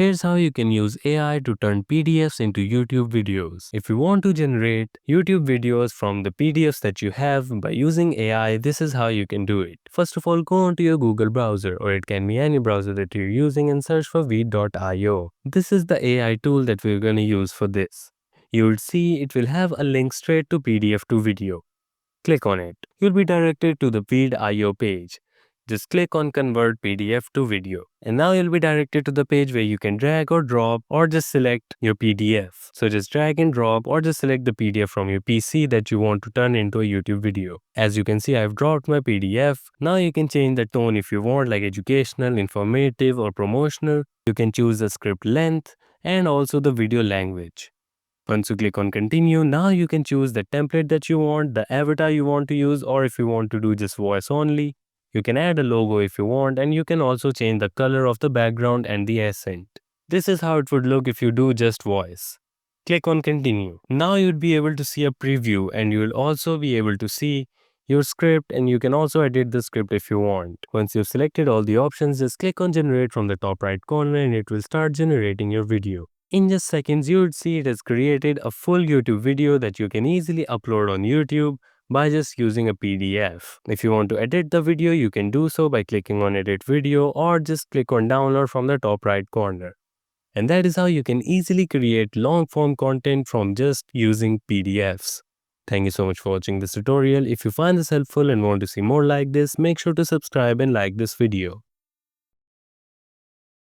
Here's how you can use AI to turn PDFs into YouTube videos. If you want to generate YouTube videos from the PDFs that you have by using AI, this is how you can do it. First of all, go onto your Google browser, or it can be any browser that you're using, and search for veed.io. This is the AI tool that we're going to use for this. You'll see it will have a link straight to PDF to video. Click on it. You'll be directed to the veed.io page. Just click on Convert PDF to Video. And now you'll be directed to the page where you can drag or drop or just select your PDF. So just drag and drop or just select the PDF from your PC that you want to turn into a YouTube video. As you can see, I've dropped my PDF. Now you can change the tone if you want, like educational, informative, or promotional. You can choose the script length and also the video language. Once you click on continue, now you can choose the template that you want, the avatar you want to use, or if you want to do just voice only. You can add a logo if you want, and you can also change the color of the background and the accent. This is how it would look if you do just voice. Click on continue. Now you'll be able to see a preview, and you will also be able to see your script, and you can also edit the script if you want. Once you've selected all the options, just click on generate from the top right corner and it will start generating your video. In just seconds, you would see it has created a full YouTube video that you can easily upload on YouTube by just using a PDF. If you want to edit the video, you can do so by clicking on edit video or just click on download from the top right corner. And that is how you can easily create long form content from just using PDFs. Thank you so much for watching this tutorial. If you find this helpful and want to see more like this, make sure to subscribe and like this video.